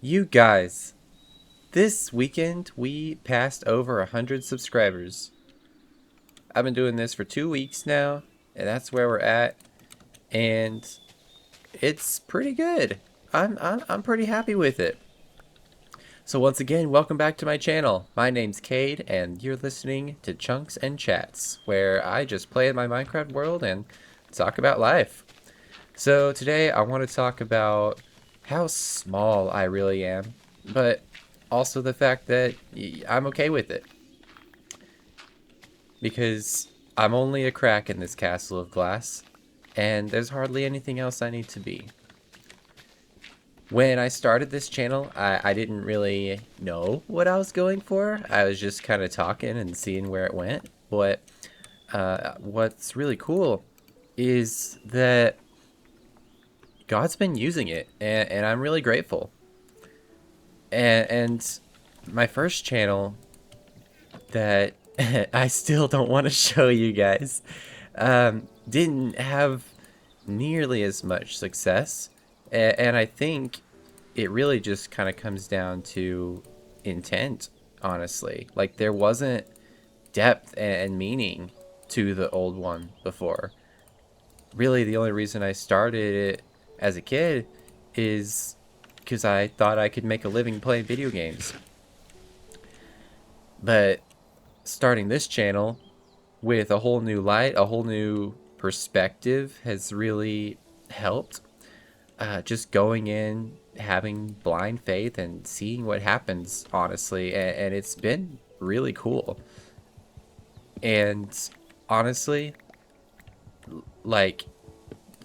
You guys, this weekend we passed over 100 subscribers. I've been doing this for 2 weeks now, and that's where we're at. And it's pretty good. I'm pretty happy with it. So once again, welcome back to my channel. My name's Cade, and you're listening to Chunks and Chats, where I just play in my Minecraft world and talk about life. So today I want to talk about how small I really am, but also the fact that I'm okay with it. Because I'm only a crack in this castle of glass, and there's hardly anything else I need to be. When I started this channel, I didn't really know what I was going for. I was just kind of talking and seeing where it went. But what's really cool is that God's been using it, and I'm really grateful. And my first channel that I still don't want to show you guys didn't have nearly as much success. And I think it really just kind of comes down to intent, honestly. Like, there wasn't depth and meaning to the old one before. Really, the only reason I started it as a kid is because I thought I could make a living playing video games. But starting this channel with a whole new light, a whole new perspective has really helped. Just going in, having blind faith, and seeing what happens, honestly, and it's been really cool. And honestly, like,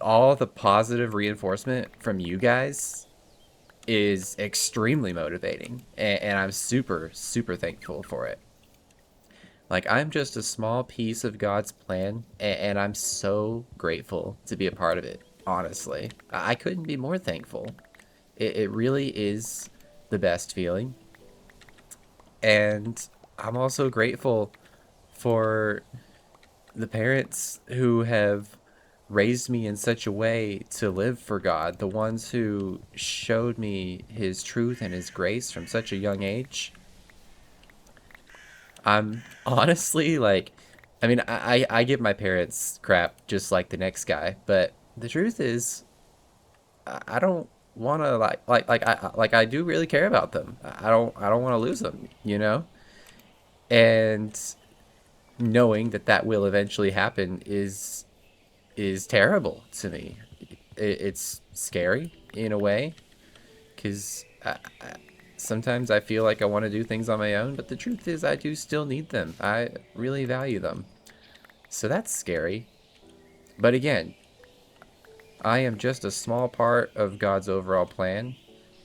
all the positive reinforcement from you guys is extremely motivating, and I'm super, super thankful for it. Like, I'm just a small piece of God's plan, and I'm so grateful to be a part of it, honestly. I couldn't be more thankful. It really is the best feeling. And I'm also grateful for the parents who have raised me in such a way to live for God, the ones who showed me His truth and His grace from such a young age. I'm honestly like, I mean, I give my parents crap just like the next guy, but the truth is, I don't want to I do really care about them. I don't want to lose them, you know? And knowing that that will eventually happen is terrible to me. It's scary in a way because sometimes I feel like I want to do things on my own, but the truth is I do still need them. I really value them. So that's scary. But again, I am just a small part of God's overall plan,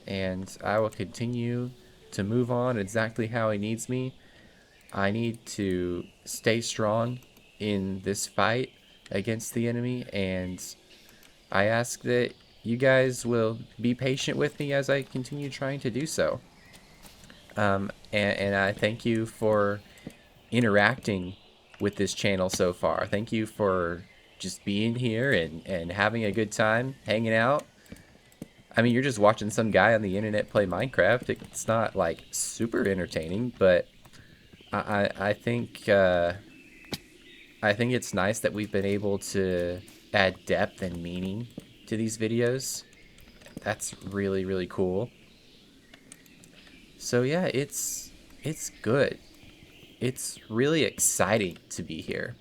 and I will continue to move on exactly how He needs me. I need to stay strong in this fight against the enemy, and I ask that you guys will be patient with me as I continue trying to do so. And I thank you for interacting with this channel so far. Thank you for just being here and having a good time, hanging out. I mean, you're just watching some guy on the internet play Minecraft. It's not like super entertaining, but I think I think it's nice that we've been able to add depth and meaning to these videos. That's really, really cool. So yeah, it's good. It's really exciting to be here,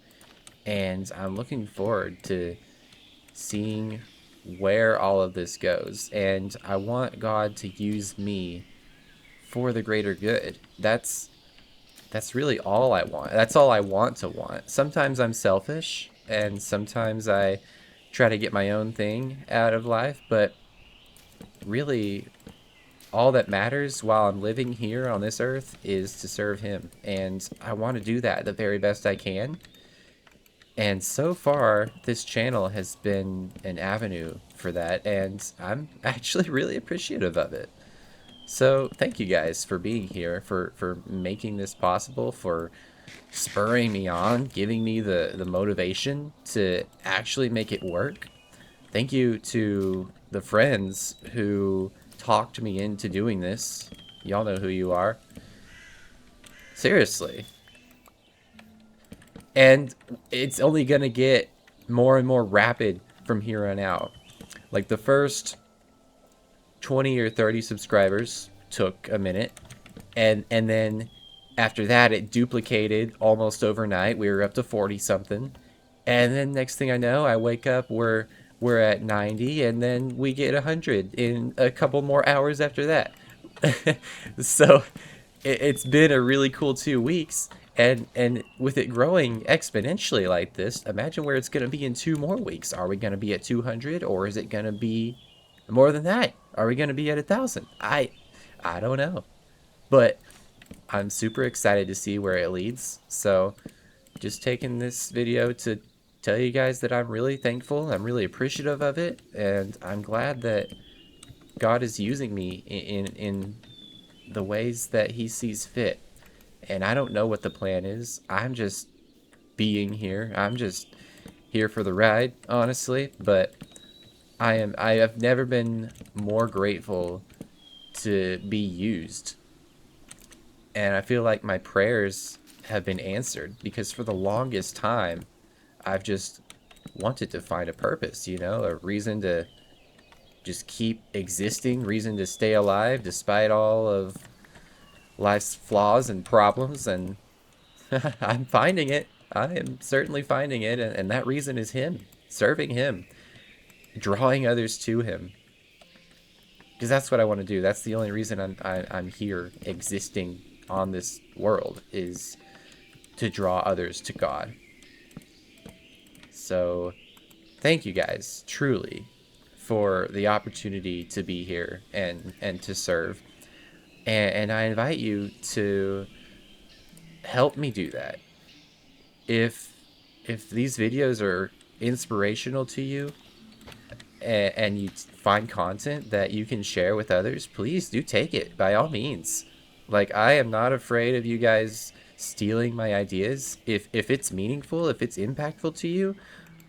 and I'm looking forward to seeing where all of this goes. And I want God to use me for the greater good. That's really all I want. That's all I want to want. Sometimes I'm selfish, and sometimes I try to get my own thing out of life, but really all that matters while I'm living here on this earth is to serve Him. And I want to do that the very best I can. And so far, this channel has been an avenue for that, and I'm actually really appreciative of it. So thank you guys for being here, for making this possible, for spurring me on, giving me the motivation to actually make it work. Thank you to the friends who talked me into doing this. Y'all know who you are. Seriously. And it's only gonna get more and more rapid from here on out. Like the first 20 or 30 subscribers took a minute, and then after that it duplicated almost overnight. We were up to 40 something, and then next thing I know, I wake up, we're at 90, and then we get 100 in a couple more hours after that. So it's been a really cool 2 weeks, and with it growing exponentially like this, imagine where it's going to be in 2 more weeks. Are we going to be at 200, or is it going to be more than that? Are we going to be at 1,000? I don't know, but I'm super excited to see where it leads. So just taking this video to tell you guys that I'm really thankful, I'm really appreciative of it, and I'm glad that God is using me in the ways that he sees fit. And I don't know what the plan is. I'm just being here. I'm just here for the ride, honestly. But I have never been more grateful to be used. And I feel like my prayers have been answered, because for the longest time I've just wanted to find a purpose, you know, a reason to just keep existing, reason to stay alive despite all of life's flaws and problems, and I'm finding it. I am certainly finding it, and that reason is him, serving him, drawing others to him. Because that's what I want to do. That's the only reason I'm here, existing on this world, is to draw others to God. So, thank you guys, truly, for the opportunity to be here and to serve. And I invite you to help me do that. If these videos are inspirational to you, and you find content that you can share with others, please do take it, by all means. Like, I am not afraid of you guys stealing my ideas. If it's meaningful, if it's impactful to you,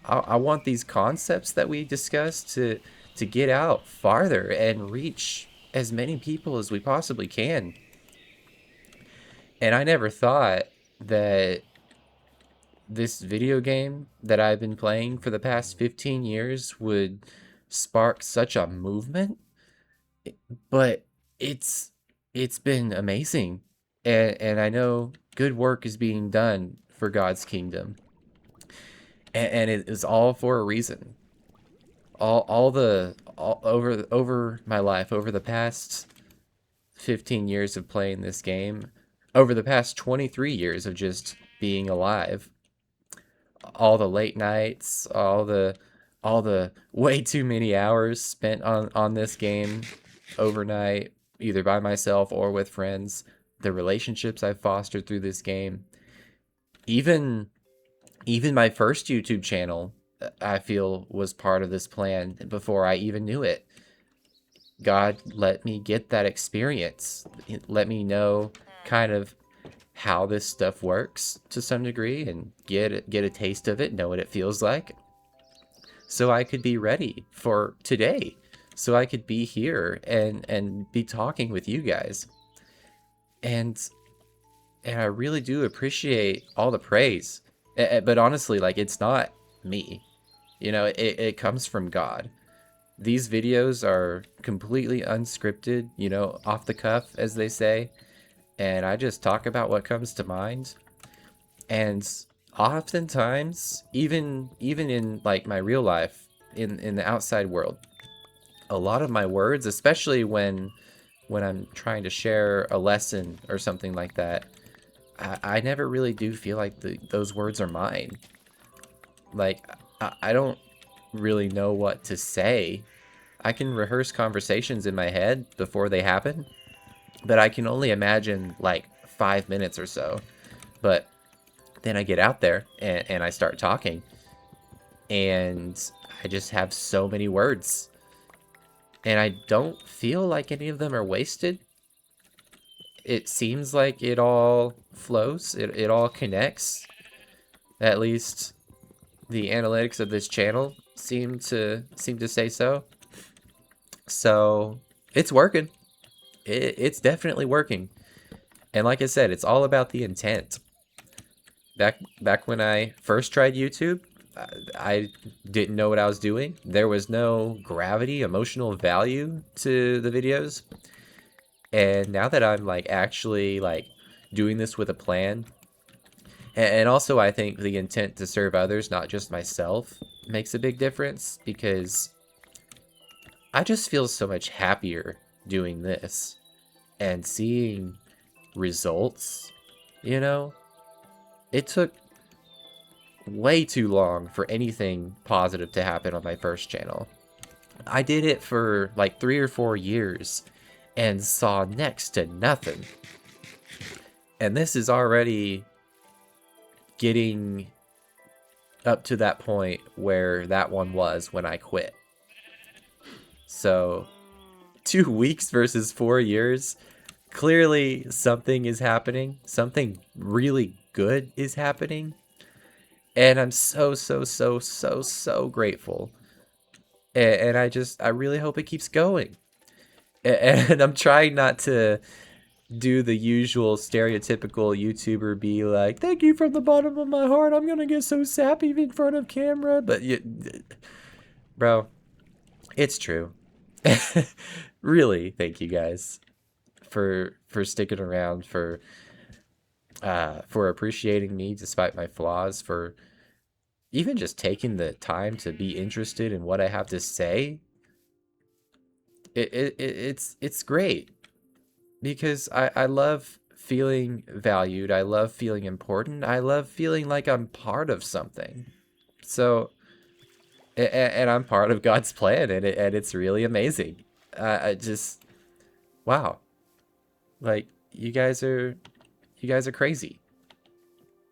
I want these concepts that we discussed to get out farther and reach as many people as we possibly can. And I never thought that this video game that I've been playing for the past 15 years would spark such a movement, but it's been amazing. And I know good work is being done for God's kingdom. And it is all for a reason. All over my life, over the past 15 years of playing this game, over the past 23 years of just being alive, all the late nights, all the way too many hours spent on this game overnight, either by myself or with friends, the relationships I've fostered through this game, even my first YouTube channel, I feel, was part of this plan before I even knew it. God let me get that experience. Let me know kind of how this stuff works to some degree, and get a taste of it, know what it feels like, so I could be ready for today, so I could be here and be talking with you guys. And I really do appreciate all the praise. But honestly, like, it's not me. You know, it comes from God. These videos are completely unscripted, you know, off the cuff, as they say. And I just talk about what comes to mind. And oftentimes, even in like my real life, in the outside world, a lot of my words, especially when I'm trying to share a lesson or something like that, I never really do feel like those words are mine. Like, I don't really know what to say. I can rehearse conversations in my head before they happen, but I can only imagine like 5 minutes or so. But then I get out there and I start talking, and I just have so many words. And I don't feel like any of them are wasted. It seems like it all flows, it all connects. At least the analytics of this channel seem to say so. So It's working. It's definitely working. And like I said, it's all about the intent. Back when I first tried YouTube, I didn't know what I was doing. There was no gravity, emotional value to the videos. And now that I'm like actually like doing this with a plan, and also I think the intent to serve others, not just myself, makes a big difference because I just feel so much happier doing this and seeing results, you know? It took way too long for anything positive to happen on my first channel. I did it for like 3 or 4 years and saw next to nothing. And this is already getting up to that point where that one was when I quit. So 2 weeks versus 4 years, clearly something is happening. Something really good is happening. And I'm so grateful. And I really hope it keeps going. And I'm trying not to do the usual stereotypical YouTuber be like, thank you from the bottom of my heart. I'm gonna get so sappy in front of camera. But bro, it's true. Really, thank you guys for sticking around, for appreciating me despite my flaws, for even just taking the time to be interested in what I have to say. It's great because I love feeling valued. I love feeling important. I love feeling like I'm part of something. So, and I'm part of God's plan, and it's really amazing. I just, wow, like you guys are crazy,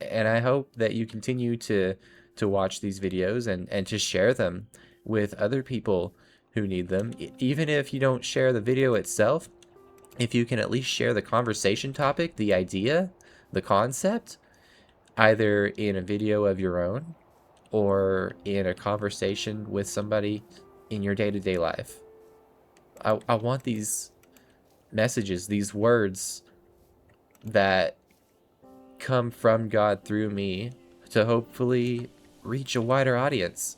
and I hope that you continue to watch these videos and to share them with other people who need them. Even if you don't share the video itself, if you can at least share the conversation topic, the idea, the concept, either in a video of your own or in a conversation with somebody in your day-to-day life. I want these messages, these words that come from God through me to hopefully reach a wider audience.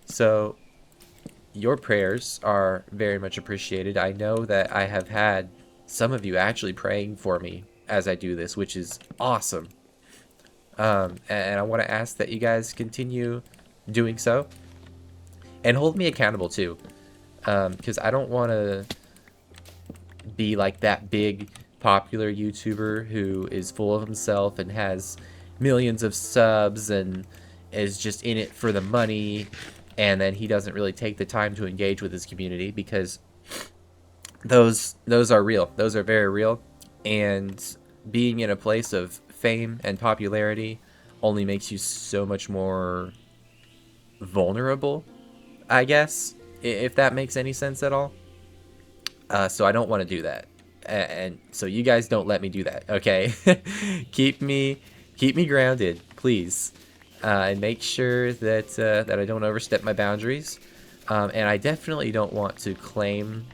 So your prayers are very much appreciated. I know that I have had some of you actually praying for me as I do this, which is awesome. And I want to ask that you guys continue doing so and hold me accountable too, because I don't want to be like that big popular YouTuber who is full of himself and has millions of subs and is just in it for the money, and then he doesn't really take the time to engage with his community, because those are real. Those are very real, and being in a place of fame and popularity only makes you so much more vulnerable, I guess, if that makes any sense at all. So I don't want to do that, and so you guys don't let me do that, okay? keep me grounded, please, and make sure that that I don't overstep my boundaries. And I definitely don't want to claim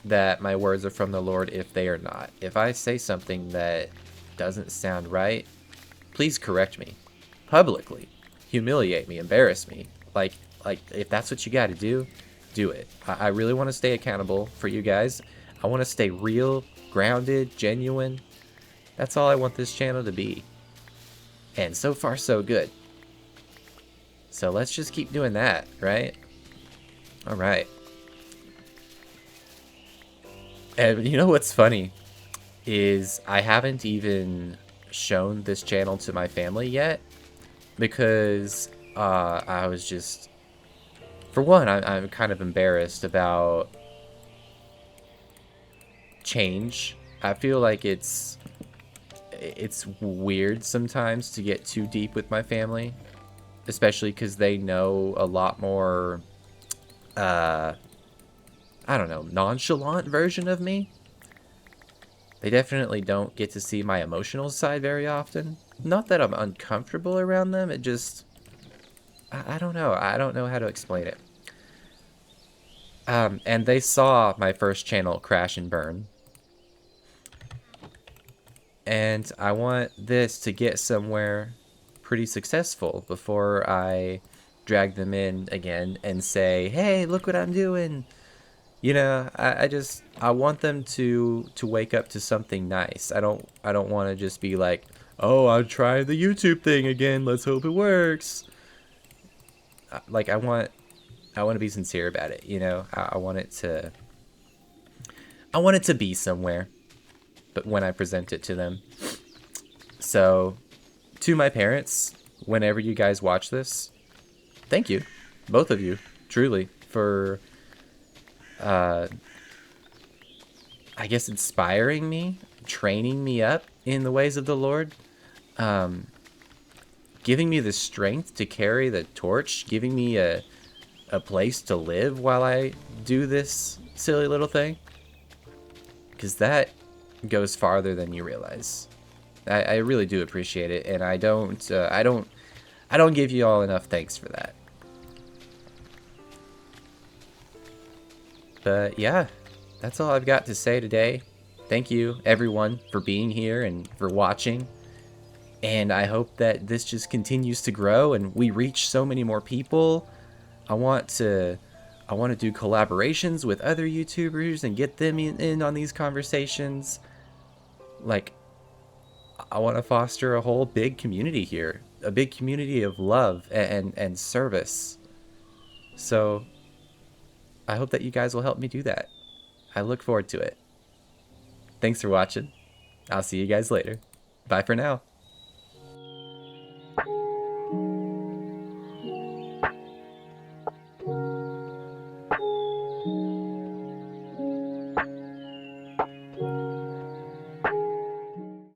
that my words are from the Lord if they are not. If I say something that doesn't sound right, please correct me publicly, humiliate me, embarrass me. Like if that's what you got to do it. I really want to stay accountable for you guys. I want to stay real, grounded, genuine. That's all I want this channel to be. And so far, so good. So let's just keep doing that, right? All right. And you know what's funny is I haven't even shown this channel to my family yet, because I was just, for one, I'm kind of embarrassed about change. I feel like it's weird sometimes to get too deep with my family, especially because they know a lot more, I don't know, nonchalant version of me. They definitely don't get to see my emotional side very often. Not that I'm uncomfortable around them, it just, I don't know. I don't know how to explain it. And they saw my first channel crash and burn. And I want this to get somewhere pretty successful before I drag them in again and say, hey, look what I'm doing. You know, I want them to wake up to something nice. I don't want to just be like, oh, I'll try the YouTube thing again. Let's hope it works. Like I want to be sincere about it. You know, I want it to be somewhere. But when I present it to them, so to my parents, whenever you guys watch this, thank you, both of you, truly, for I guess inspiring me, training me up in the ways of the Lord, giving me the strength to carry the torch, giving me a place to live while I do this silly little thing. Because that goes farther than you realize. I really do appreciate it, and I don't give you all enough thanks for that. But yeah, that's all I've got to say today. Thank you, everyone, for being here and for watching. And I hope that this just continues to grow and we reach so many more people. I want to I want to do collaborations with other YouTubers and get them in on these conversations. Like, I want to foster a whole big community here, a big community of love and service. So I hope that you guys will help me do that. I look forward to it. Thanks for watching. I'll see you guys later. Bye for now.